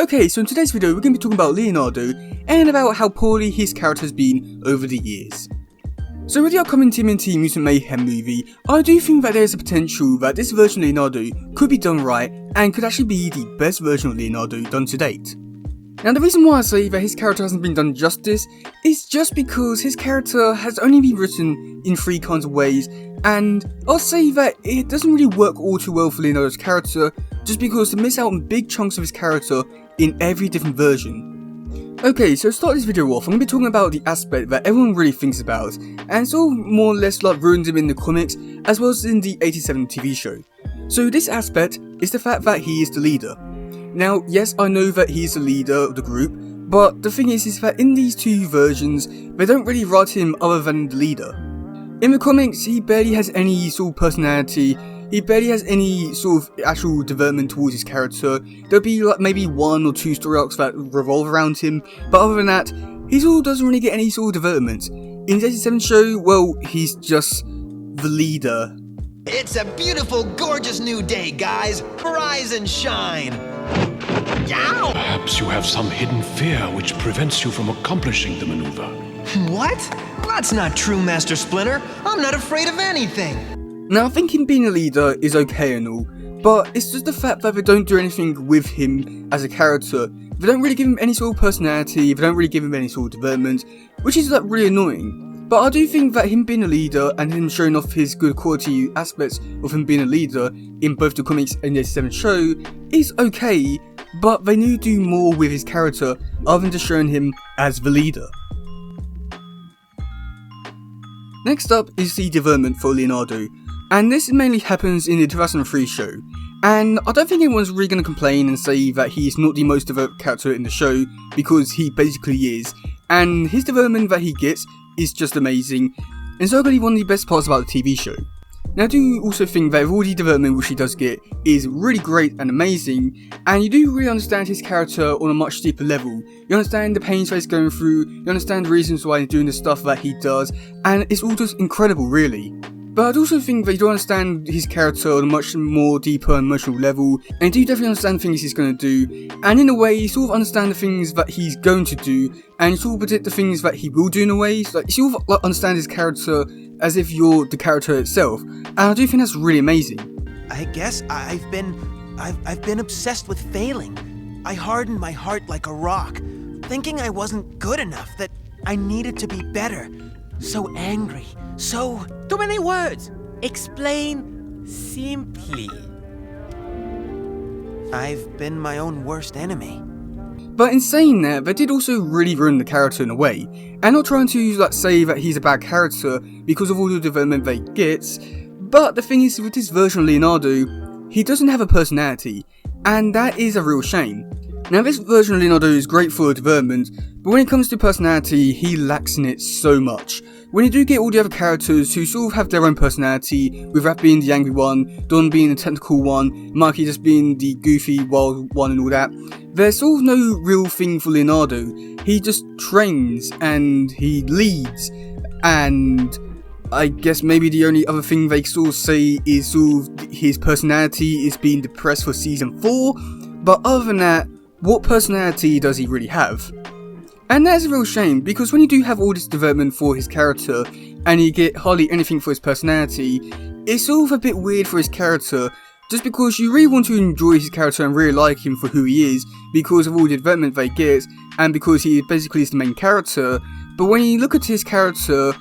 Okay, so in today's video we're going to be talking about Leonardo and about how poorly his character has been over the years. So with the upcoming tmnt Mutant Mayhem movie, I do think that there is a potential that this version of Leonardo could be done right and could actually be the best version of Leonardo done to date. Now the reason why I say that his character hasn't been done justice is just because his character has only been written in 3 kinds of ways, and I'll say that it doesn't really work all too well for Leonardo's character just because they miss out on big chunks of his character in every different version. Okay, so to start this video off, I'm going to be talking about the aspect that everyone really thinks about, and sort of more or less like ruined him in the comics as well as in the 87 TV show. So this aspect is the fact that he is the leader. Now, yes, I know that he's the leader of the group, but the thing is that in these 2 versions, they don't really write him other than the leader. In the comics, he barely has any sort of personality, he barely has any sort of actual development towards his character. There'll be like maybe 1 or 2 story arcs that revolve around him, but other than that, he sort of doesn't really get any sort of development. In the 87 show, well, he's just the leader. It's a beautiful, gorgeous new day, guys. Rise and shine. Yow! Perhaps you have some hidden fear which prevents you from accomplishing the maneuver. What? That's not true, Master Splinter. I'm not afraid of anything. Now, I think him being a leader is okay and all, but it's just the fact that they don't do anything with him as a character. They don't really give him any sort of personality, they don't really give him any sort of development, which is like really annoying. But I do think that him being a leader and him showing off his good quality aspects of him being a leader in both the comics and the 87 show is okay, but they need to do more with his character other than just showing him as the leader. Next up is the development for Leonardo, and this mainly happens in the 2003 show. And I don't think anyone's really going to complain and say that he's not the most developed character in the show, because he basically is, and his development that he gets is just amazing, and it's arguably one of the best parts about the TV show. Now I do also think that all the development which he does get is really great and amazing, and you do really understand his character on a much deeper level. You understand the pains that he's going through, you understand the reasons why he's doing the stuff that he does, and it's all just incredible really. But I'd also think that you do understand his character on a much more deeper emotional level, and you do definitely understand the things he's going to do, and in a way you sort of understand the things that he's going to do, and you sort of predict the things that he will do in a way. So like, you sort of like understand his character as if you're the character itself, and I do think that's really amazing. I guess I've been obsessed with failing. I hardened my heart like a rock, thinking I wasn't good enough, that I needed to be better. So angry, so... Too many words! Explain simply. I've been my own worst enemy. But in saying that, they did also really ruin the character in a way, and not trying to like say that he's a bad character because of all the development they get, but the thing is with this version of Leonardo, he doesn't have a personality, and that is a real shame. Now this version of Leonardo is great for development, but when it comes to personality, he lacks in it so much. When you do get all the other characters who sort of have their own personality, with Raph being the angry one, Don being the technical one, Mikey just being the goofy wild one and all that, there's sort of no real thing for Leonardo. He just trains and he leads, and I guess maybe the only other thing they sort of say is sort of his personality is being depressed for season 4, but other than that, what personality does he really have? And that's a real shame, because when you do have all this development for his character, and you get hardly anything for his personality, it's sort of a bit weird for his character, just because you really want to enjoy his character and really like him for who he is, because of all the development they get, and because he basically is the main character, but when you look at his character,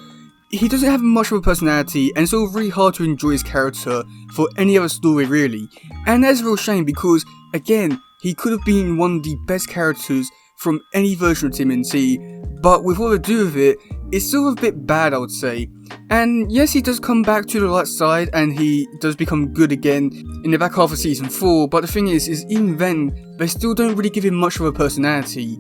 he doesn't have much of a personality, and it's sort of really hard to enjoy his character for any other story really, and that's a real shame because, again, he could have been one of the best characters from any version of tmnt, but with what they do with it, it's still a bit bad I would say. And yes, he does come back to the light side and he does become good again in the back half of season 4, but the thing is even then, they still don't really give him much of a personality.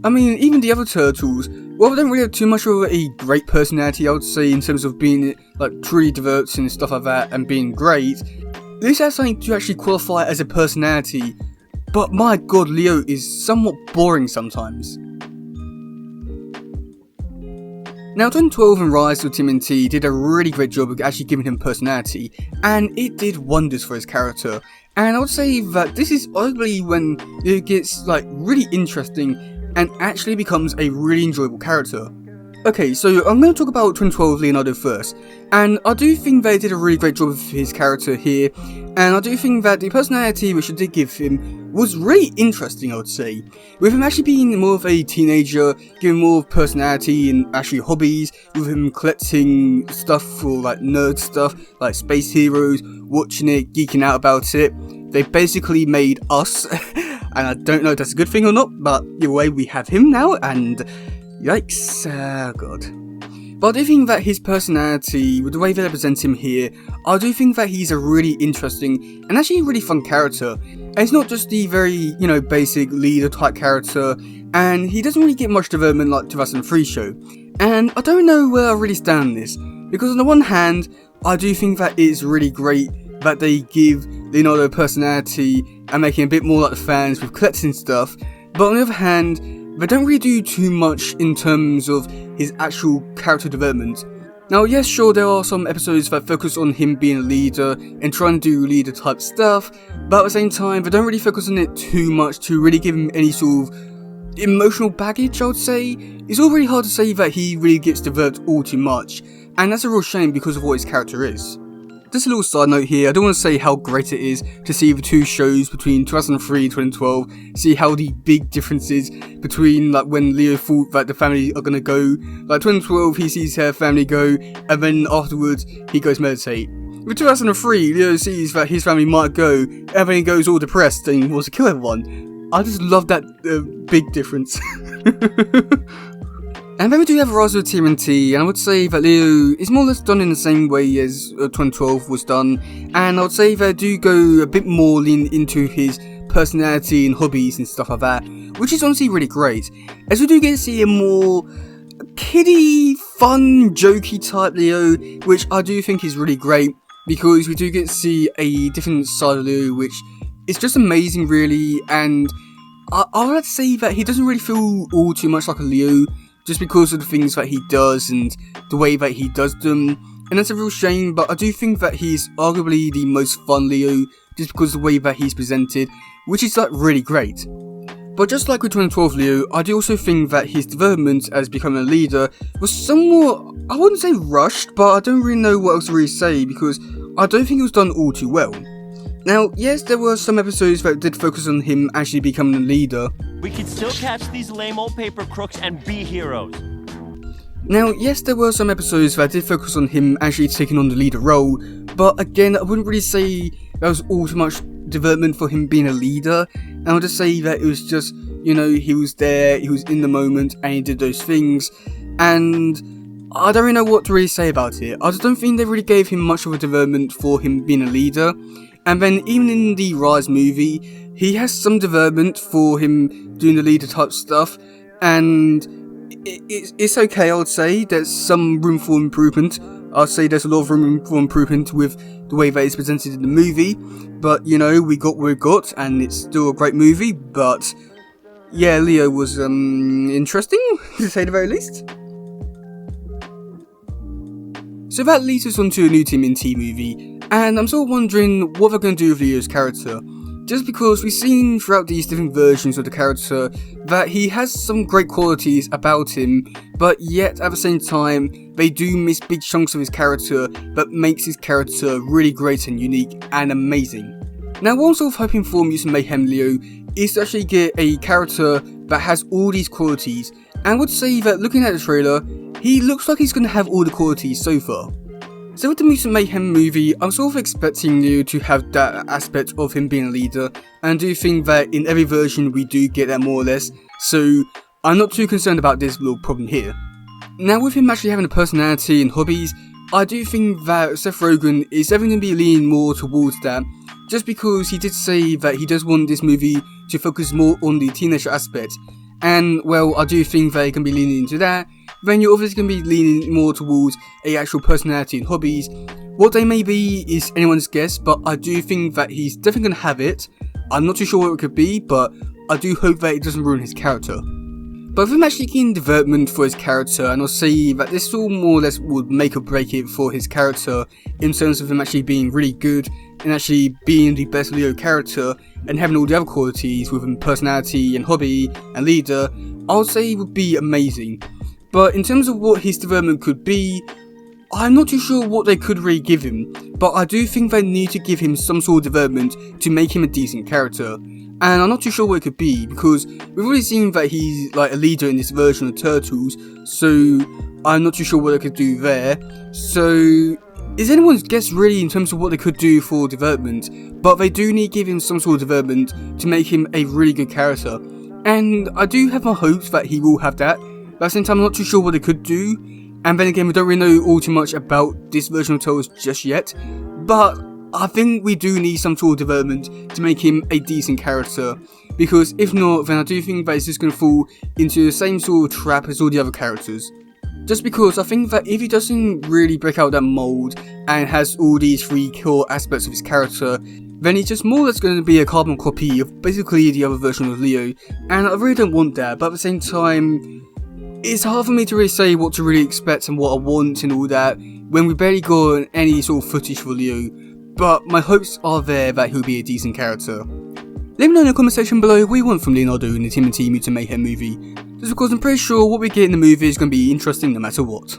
I mean, even the other turtles, well, they don't really have too much of a great personality I would say in terms of being like truly developed and stuff like that and being great. At least have something to actually qualify as a personality. But my god, Leo is somewhat boring sometimes. Now 2012 and Rise of TMNT did a really great job of actually giving him personality, and it did wonders for his character. And I would say that this is arguably when it gets like really interesting and actually becomes a really enjoyable character. Okay, so I'm going to talk about 2012 Leonardo first, and I do think they did a really great job of his character here, and I do think that the personality which they did give him was really interesting, I would say, with him actually being more of a teenager, giving more personality and actually hobbies, with him collecting stuff for like nerd stuff, like Space Heroes, watching it, geeking out about it. They basically made us, and I don't know if that's a good thing or not, but either way we have him now, and yikes, god. But I do think that his personality, with the way they represent him here, I do think that he's a really interesting and actually a really fun character. And he's not just the very, basic leader type character, and he doesn't really get much development like 2003 show. And I don't know where I really stand on this, because on the one hand, I do think that it's really great that they give Leonardo personality and make him a bit more like the fans with collecting stuff, but on the other hand, they don't really do too much in terms of his actual character development. Now, yes, sure, there are some episodes that focus on him being a leader and trying to do leader type stuff, but at the same time, they don't really focus on it too much to really give him any sort of emotional baggage, I would say. It's all really hard to say that he really gets developed all too much, and that's a real shame because of what his character is. Just a little side note here, I don't want to say how great it is to see the two shows between 2003 and 2012, see how the big differences between like when Leo thought that the family are going to go, like 2012 he sees her family go, and then afterwards he goes meditate. With 2003, Leo sees that his family might go, and then he goes all depressed and wants to kill everyone. I just love that big difference. And then we do have Rise of TMNT, and I would say that Leo is more or less done in the same way as 2012 was done, and I would say they do go a bit more into his personality and hobbies and stuff like that, which is honestly really great, as we do get to see a more kiddie, fun, jokey type Leo, which I do think is really great, because we do get to see a different side of Leo, which is just amazing really, and I would like to say that he doesn't really feel all too much like a Leo, just because of the things that he does and the way that he does them, and that's a real shame, but I do think that he's arguably the most fun Leo, just because of the way that he's presented, which is like really great. But just like with 2012 Leo, I do also think that his development as becoming a leader was somewhat, I wouldn't say rushed, but I don't really know what else to really say, because I don't think it was done all too well. Now, yes, there were some episodes that did focus on him actually becoming a leader. We can still catch these lame old paper crooks and be heroes. Now, yes, there were some episodes that did focus on him actually taking on the leader role, but again, I wouldn't really say there was all too much development for him being a leader, and I would just say that it was just, he was there, he was in the moment, and he did those things, and I don't really know what to really say about it. I just don't think they really gave him much of a development for him being a leader. And then even in the Rise movie, he has some development for him doing the leader type stuff, and it's okay, I would say. There's some room for improvement. I'd say there's a lot of room for improvement with the way that it's presented in the movie, but we got what we got, and it's still a great movie. But yeah, Leo was interesting, to say the very least. So that leads us on to a new TMNT movie, and I'm sort of wondering what they're going to do with Leo's character, just because we've seen throughout these different versions of the character that he has some great qualities about him, but yet at the same time they do miss big chunks of his character that makes his character really great and unique and amazing. Now, what I'm sort of hoping for Mutant Mayhem Leo is to actually get a character that has all these qualities, and I would say that looking at the trailer, he looks like he's going to have all the qualities so far. So with the Mutant Mayhem movie, I'm sort of expecting Leo to have that aspect of him being a leader, and I do think that in every version we do get that more or less, so I'm not too concerned about this little problem here. Now, with him actually having a personality and hobbies, I do think that Seth Rogen is definitely going to be leaning more towards that, just because he did say that he does want this movie to focus more on the teenager aspect, and well, I do think they can be leaning into that. Then you're obviously going to be leaning more towards a actual personality and hobbies. What they may be is anyone's guess, but I do think that he's definitely going to have it. I'm not too sure what it could be, but I do hope that it doesn't ruin his character. But with him actually getting development for his character, and I'll say that this all more or less would make or break it for his character in terms of him actually being really good and actually being the best Leo character and having all the other qualities within personality and hobby and leader, I would say would be amazing. But in terms of what his development could be, I'm not too sure what they could really give him, but I do think they need to give him some sort of development to make him a decent character. And I'm not too sure what it could be, because we've already seen that he's like a leader in this version of Turtles, so I'm not too sure what they could do there. So is anyone's guess really in terms of what they could do for development, but they do need to give him some sort of development to make him a really good character. And I do have my hopes that he will have that, but at the same time I'm not too sure what they could do. And then again, we don't really know all too much about this version of Turtles just yet, but I think we do need some sort of development to make him a decent character, because if not, then I do think that it's just going to fall into the same sort of trap as all the other characters. Just because I think that if he doesn't really break out that mold and has all these three core aspects of his character, then he's just more or less going to be a carbon copy of basically the other version of Leo, and I really don't want that, but at the same time, it's hard for me to really say what to really expect and what I want and all that when we barely got any sort of footage for Leo, but my hopes are there that he'll be a decent character. Let me know in the comment section below what you want from Leonardo in the tmnt Mutant Mayhem movie, just because I'm pretty sure what we get in the movie is going to be interesting no matter what.